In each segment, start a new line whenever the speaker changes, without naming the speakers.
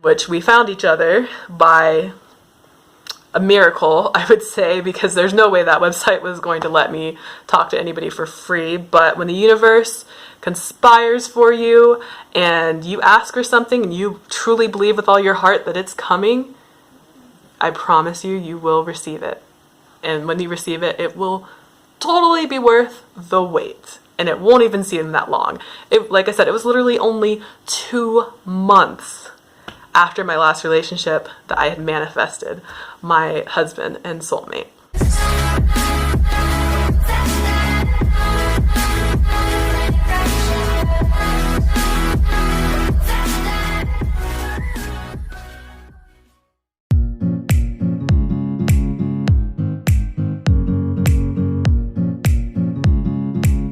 which we found each other by a miracle, I would say, because there's no way that website was going to let me talk to anybody for free. But when the universe conspires for you and you ask for something and you truly believe with all your heart that it's coming, I promise you, you will receive it. And when you receive it, it will totally be worth the wait. And it won't even seem that long. Like I said, it was literally only 2 months after my last relationship that I had manifested my husband and soulmate.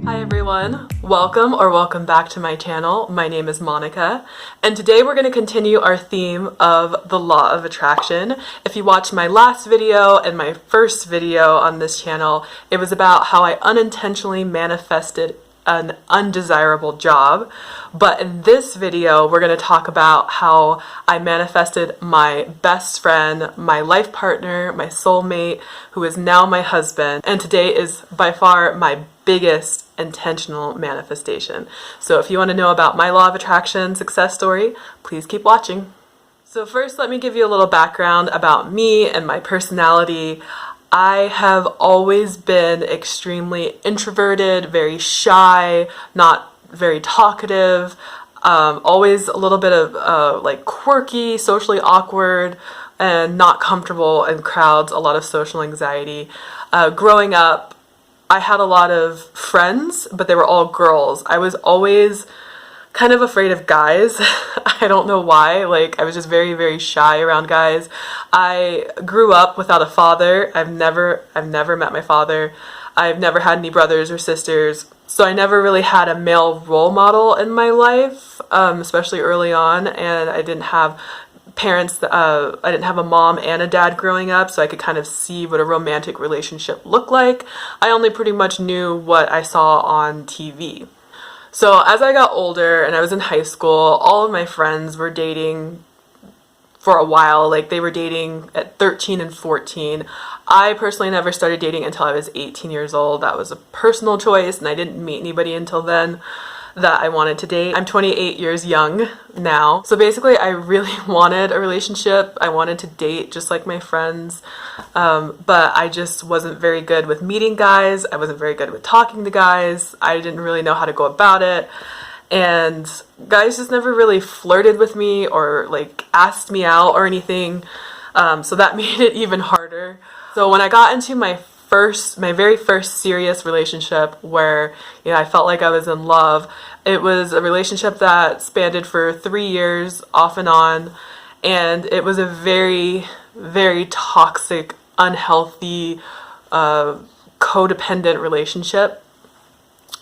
Hi everyone, welcome back to my channel. My name is Monica, and today we're going to continue our theme of the law of attraction. If you watched my last video and my first video on this channel, it was about how I unintentionally manifested an undesirable job. But in this video, we're going to talk about how I manifested my best friend, my life partner, my soulmate, who is now my husband. And today is by far my biggest intentional manifestation. So if you want to know about my law of attraction success story, please keep watching. So first, let me give you a little background about me and my personality. I have always been extremely introverted, very shy, not very talkative, always a little bit of like quirky, socially awkward, and not comfortable in crowds, a lot of social anxiety. Growing up, I had a lot of friends, but they were all girls. I was always kind of afraid of guys. I don't know why. Like, I was just very, very shy around guys. I grew up without a father. I've never met my father. I've never had any brothers or sisters. So I never really had a male role model in my life, especially early on. And I didn't have parents, I didn't have a mom and a dad growing up, so I could kind of see what a romantic relationship looked like. I only pretty much knew what I saw on TV. So as I got older and I was in high school, all of my friends were dating for a while. Like, they were dating at 13 and 14. I personally never started dating until I was 18 years old. That was a personal choice, and I didn't meet anybody until then that I wanted to date. I'm 28 years young now. So basically, I really wanted a relationship. I wanted to date just like my friends. But I just wasn't very good with meeting guys. I wasn't very good with talking to guys. I didn't really know how to go about it. And guys just never really flirted with me or like asked me out or anything. So that made it even harder. So when I got into my very first serious relationship where, you know, I felt like I was in love, it was a relationship that spanned for 3 years off and on, and it was a very, very toxic, unhealthy, codependent relationship.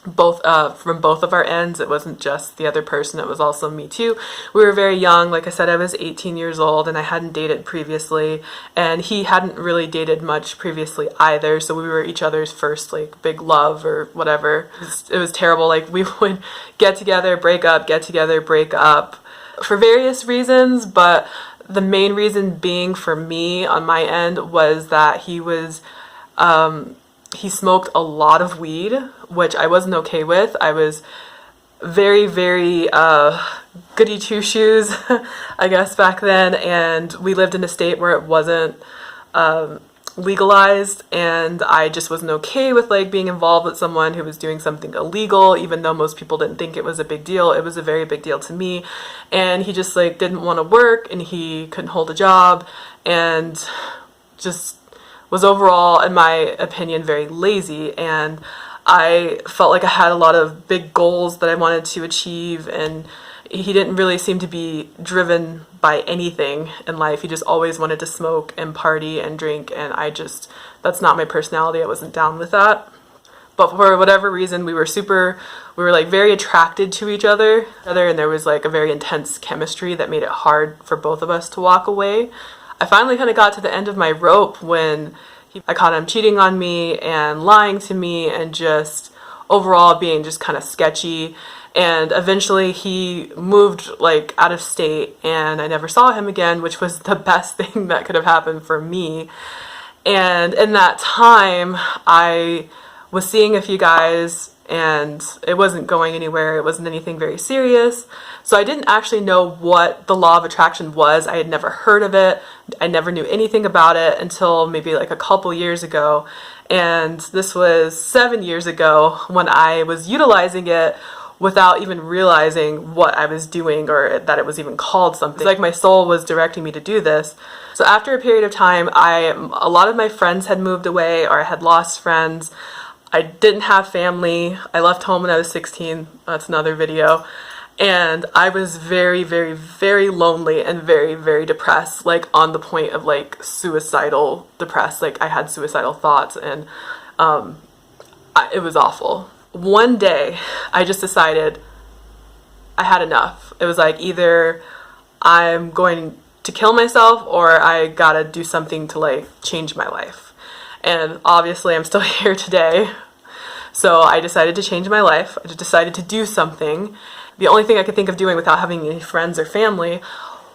From both of our ends. It wasn't just the other person, it was also me too. We were very young. Like I said, I was 18 years old and I hadn't dated previously, and he hadn't really dated much previously either, so we were each other's first like big love or whatever. It was terrible. Like, we would get together, break up, get together, break up for various reasons, but the main reason being for me on my end was that he smoked a lot of weed, which I wasn't okay with. I was very, very goody two-shoes, I guess, back then, and we lived in a state where it wasn't legalized, and I just wasn't okay with like being involved with someone who was doing something illegal, even though most people didn't think it was a big deal. It was a very big deal to me, and he just like didn't want to work, and he couldn't hold a job, and just was overall, in my opinion, very lazy. And I felt like I had a lot of big goals that I wanted to achieve, and he didn't really seem to be driven by anything in life. He just always wanted to smoke and party and drink, and that's not my personality. I wasn't down with that. But for whatever reason, we were like very attracted to each other, and there was like a very intense chemistry that made it hard for both of us to walk away. I finally kind of got to the end of my rope when I caught him cheating on me and lying to me and just overall being just kind of sketchy. And eventually he moved like out of state and I never saw him again, which was the best thing that could have happened for me. And in that time, I was seeing a few guys and it wasn't going anywhere. It wasn't anything very serious. So I didn't actually know what the law of attraction was. I had never heard of it. I never knew anything about it until maybe like a couple years ago. And this was 7 years ago when I was utilizing it without even realizing what I was doing or that it was even called something. It's like my soul was directing me to do this. So after a period of time, a lot of my friends had moved away or I had lost friends. I didn't have family. I left home when I was 16. That's another video. And I was very, very, very lonely and very, very depressed, like on the point of like suicidal depressed. Like I had suicidal thoughts and it was awful. One day I just decided I had enough. It was like either I'm going to kill myself or I gotta do something to like change my life. And obviously I'm still here today. So I decided to change my life. I just decided to do something. The only thing I could think of doing without having any friends or family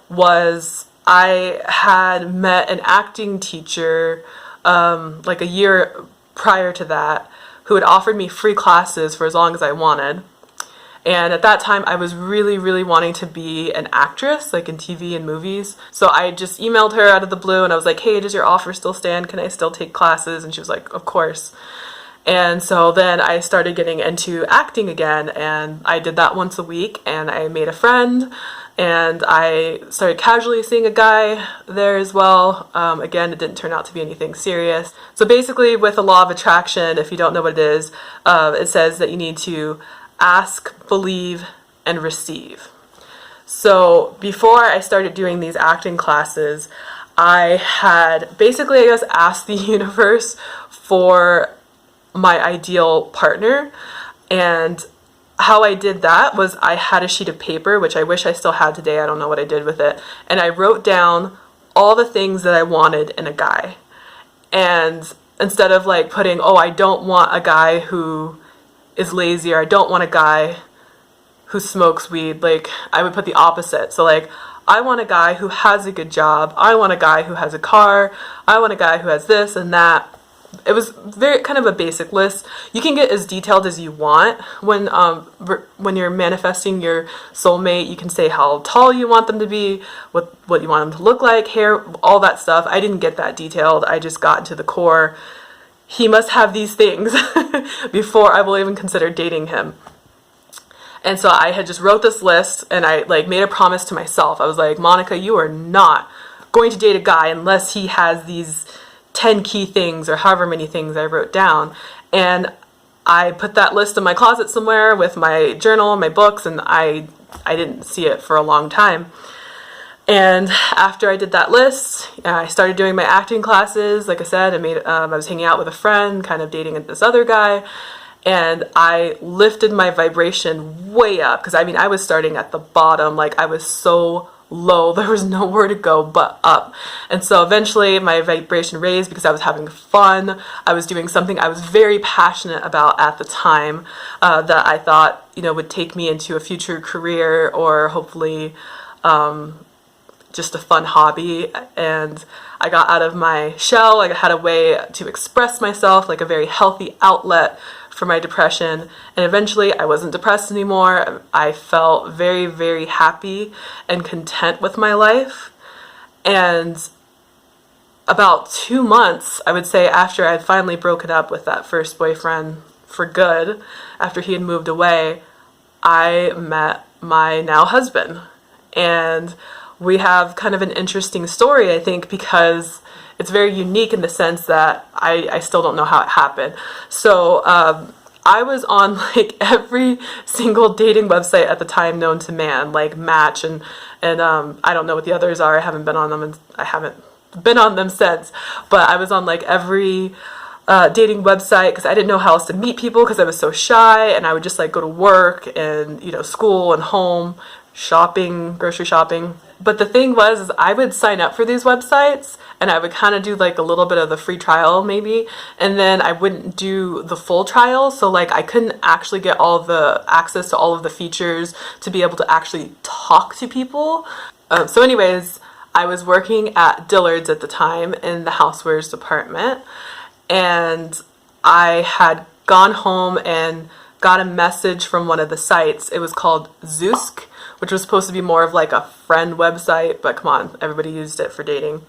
was I had met an acting teacher like a year prior to that who had offered me free classes for as long as I wanted. And at that time, I was really, really wanting to be an actress, like in TV and movies. So I just emailed her out of the blue and I was like, hey, does your offer still stand? Can I still take classes? And she was like, of course. And so then I started getting into acting again, and I did that once a week, and I made a friend, and I started casually seeing a guy there as well. Again, it didn't turn out to be anything serious. So basically with the law of attraction, if you don't know what it is, it says that you need to ask, believe, and receive. So before I started doing these acting classes, I had basically, I guess, asked the universe for my ideal partner. And how I did that was I had a sheet of paper, which I wish I still had today. I don't know what I did with it. And I wrote down all the things that I wanted in a guy. And instead of like putting, oh, I don't want a guy who is lazy, or I don't want a guy who smokes weed, like I would put the opposite. So like, I want a guy who has a good job. I want a guy who has a car. I want a guy who has this and that. It was very kind of a basic list. You can get as detailed as you want when you're manifesting your soulmate. You can say how tall you want them to be, what you want them to look like, hair, all that stuff. I didn't get that detailed. I just got into the core. He must have these things before I will even consider dating him. And so I had just wrote this list and I like made a promise to myself. I was like, Monica, you are not going to date a guy unless he has these 10 key things or however many things I wrote down. And I put that list in my closet somewhere with my journal, my books, and I didn't see it for a long time. And after I did that list, I started doing my acting classes. Like I said, I was hanging out with a friend, kind of dating this other guy, and I lifted my vibration way up because I was starting at the bottom. Like I was so low, there was nowhere to go but up. And so eventually my vibration raised because I was having fun. I was doing something I was very passionate about at the time that I thought would take me into a future career or hopefully just a fun hobby. And I got out of my shell. I had a way to express myself, like a very healthy outlet for my depression. And eventually I wasn't depressed anymore. I felt very, very happy and content with my life. And about 2 months, I would say, after I had finally broken up with that first boyfriend for good, after he had moved away, I met my now husband. And we have kind of an interesting story, I think, because it's very unique in the sense that I still don't know how it happened. So I was on like every single dating website at the time known to man, like Match and I don't know what the others are. I haven't been on them and I haven't been on them since. But I was on like every dating website because I didn't know how else to meet people because I was so shy, and I would just like go to work and school and home shopping, grocery shopping. But the thing was, is I would sign up for these websites and I would kind of do like a little bit of the free trial maybe, and then I wouldn't do the full trial. So like I couldn't actually get all the access to all of the features to be able to actually talk to people. So anyways, I was working at Dillard's at the time in the housewares department, and I had gone home and got a message from one of the sites. It was called Zoosk, which was supposed to be more of like a friend website, but come on, everybody used it for dating.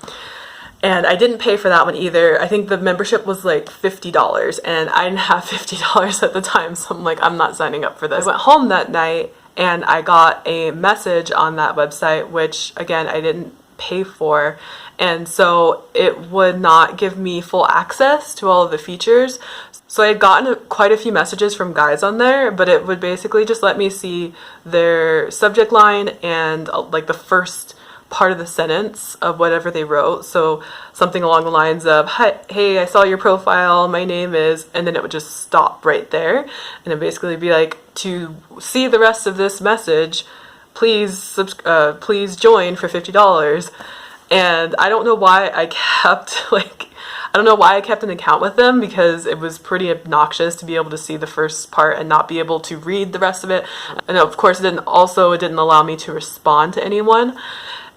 And I didn't pay for that one either. I think the membership was like $50, and I didn't have $50 at the time, so I'm like, I'm not signing up for this. I went home that night and I got a message on that website, which again, I didn't pay for, and so it would not give me full access to all of the features. So I had gotten quite a few messages from guys on there, but it would basically just let me see their subject line and like the first part of the sentence of whatever they wrote. So something along the lines of, hey, I saw your profile, my name is, and then it would just stop right there. And it basically be like, to see the rest of this message, please please join for $50. And I don't know why I kept an account with them, because it was pretty obnoxious to be able to see the first part and not be able to read the rest of it. And of course it didn't allow me to respond to anyone.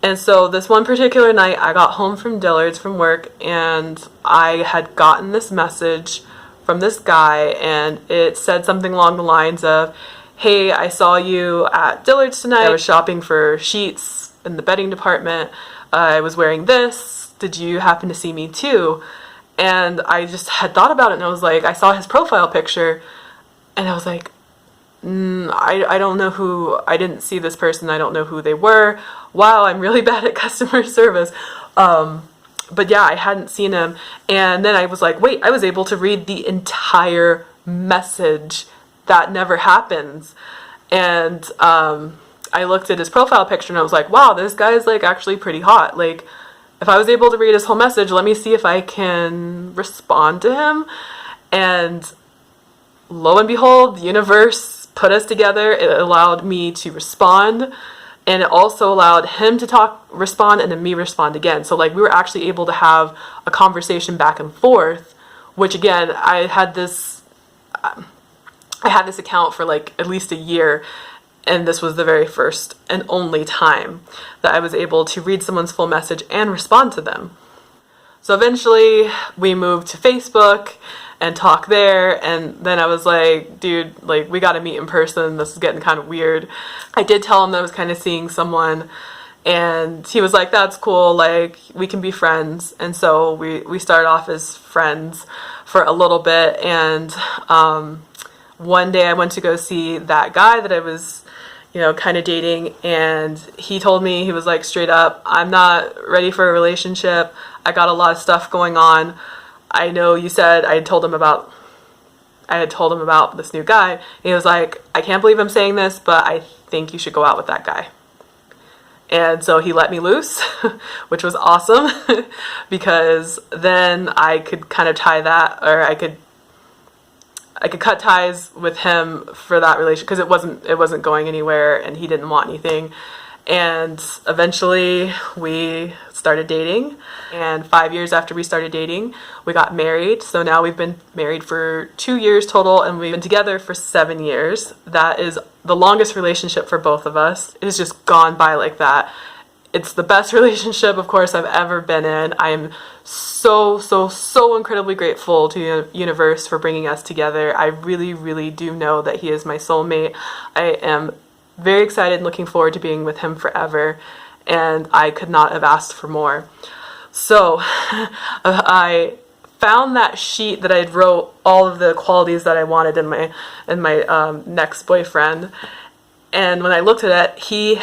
And so this one particular night I got home from Dillard's from work, and I had gotten this message from this guy, and it said something along the lines of, hey, I saw you at Dillard's tonight. I was shopping for sheets in the bedding department. I was wearing this. Did you happen to see me too? And I just had thought about it, and I was like, I saw his profile picture, and I was like, I don't know who, I didn't see this person, I don't know who they were. Wow, I'm really bad at customer service. But yeah, I hadn't seen him. And then I was like, wait, I was able to read the entire message. That never happens. And I looked at his profile picture and I was like, wow, this guy's like actually pretty hot. Like, if I was able to read his whole message, let me see if I can respond to him. And lo and behold, the universe put us together. It allowed me to respond, and it also allowed him to respond, and then me respond again. So like we were actually able to have a conversation back and forth, which again, I had this account for like at least a year, and this was the very first and only time that I was able to read someone's full message and respond to them. So eventually we moved to Facebook and talk there, and then I was like, dude, like we gotta meet in person, this is getting kind of weird. I did tell him that I was kind of seeing someone, and he was like, that's cool, like we can be friends. And so we started off as friends for a little bit, and one day I went to go see that guy that I was, kind of dating, and he told me, he was like, straight up, I'm not ready for a relationship, I got a lot of stuff going on. I know you said, I had told him about this new guy, and he was like, I can't believe I'm saying this, but I think you should go out with that guy. And so he let me loose, which was awesome, because then I could kind of tie that, or I could cut ties with him for that relationship, because it wasn't going anywhere and he didn't want anything. And eventually we started dating, and 5 years after we started dating, we got married. So now we've been married for 2 years total, and we've been together for 7 years. That is the longest relationship for both of us. It has just gone by like that. It's the best relationship, of course, I've ever been in. I am so incredibly grateful to the universe for bringing us together. I really, really do know that he is my soulmate. I am very excited and looking forward to being with him forever, and I could not have asked for more. So I found that sheet that I had wrote all of the qualities that I wanted in my next boyfriend, and when I looked at it, he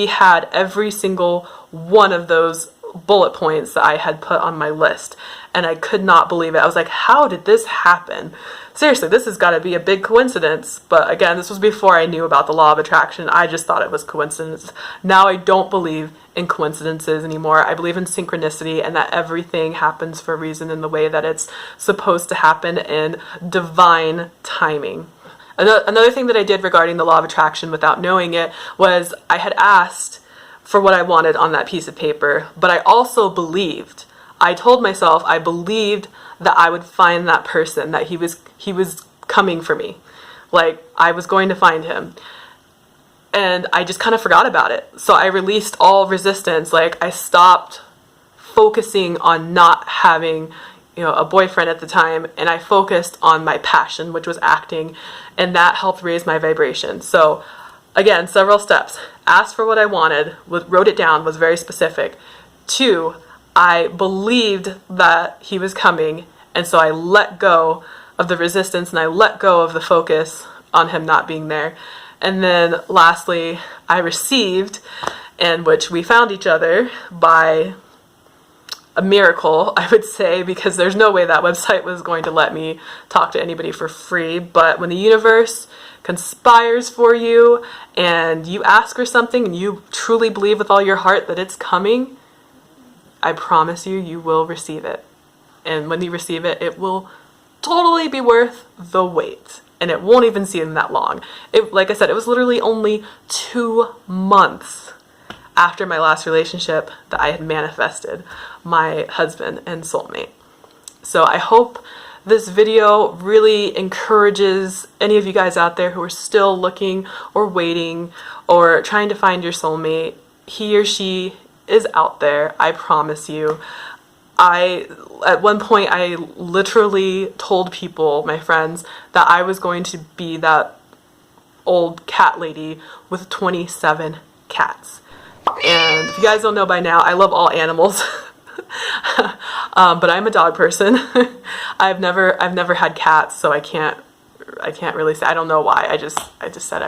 had every single one of those bullet points that I had put on my list, and I could not believe it. I was like, how did this happen? Seriously, this has got to be a big coincidence. But again, this was before I knew about the law of attraction. I just thought it was coincidence. Now I don't believe in coincidences anymore. I believe in synchronicity, and that everything happens for a reason in the way that it's supposed to happen in divine timing. Another thing that I did regarding the law of attraction without knowing it was I had asked for what I wanted on that piece of paper, but I also believed, I told myself I believed that I would find that person, that he was coming for me. Like, I was going to find him. And I just kind of forgot about it. So I released all resistance. Like, I stopped focusing on not having, a boyfriend at the time, and I focused on my passion, which was acting, and that helped raise my vibration. So again, several steps. Asked for what I wanted, wrote it down, was very specific. 2, I believed that he was coming, and so I let go of the resistance and I let go of the focus on him not being there. And then lastly, I received, in which we found each other by a miracle, I would say, because there's no way that website was going to let me talk to anybody for free. But when the universe conspires for you and you ask for something and you truly believe with all your heart that it's coming, I promise you, you will receive it. And when you receive it, it will totally be worth the wait. And it won't even seem that long. Like I said, it was literally only 2 months after my last relationship that I had manifested my husband and soulmate. So I hope this video really encourages any of you guys out there who are still looking or waiting or trying to find your soulmate. He or she is out there, I promise you. At one point, I literally told people, my friends, that I was going to be that old cat lady with 27 cats. And if you guys don't know by now, I love all animals. But I'm a dog person. I've never had cats, so I can't really say. I don't know why. I just said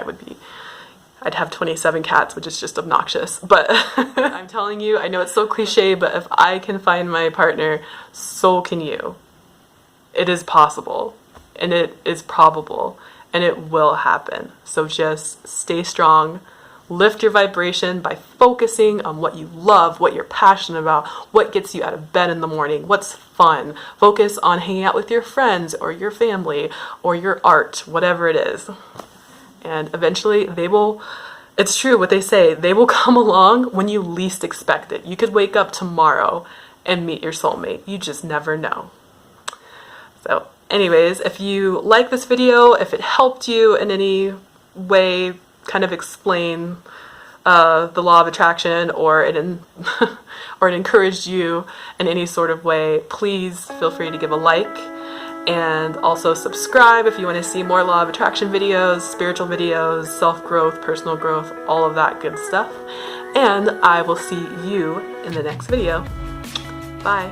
I'd have 27 cats, which is just obnoxious. But I'm telling you, I know it's so cliche, but if I can find my partner, so can you. It is possible, and it is probable, and it will happen. So just stay strong. Lift your vibration by focusing on what you love, what you're passionate about, what gets you out of bed in the morning, what's fun. Focus on hanging out with your friends or your family or your art, whatever it is. And eventually it's true what they say, they will come along when you least expect it. You could wake up tomorrow and meet your soulmate. You just never know. So anyways, if you like this video, if it helped you in any way, kind of explain the law of attraction, or it encouraged you in any sort of way, please feel free to give a like. And also subscribe if you want to see more law of attraction videos, spiritual videos, self-growth, personal growth, all of that good stuff. And I will see you in the next video. Bye.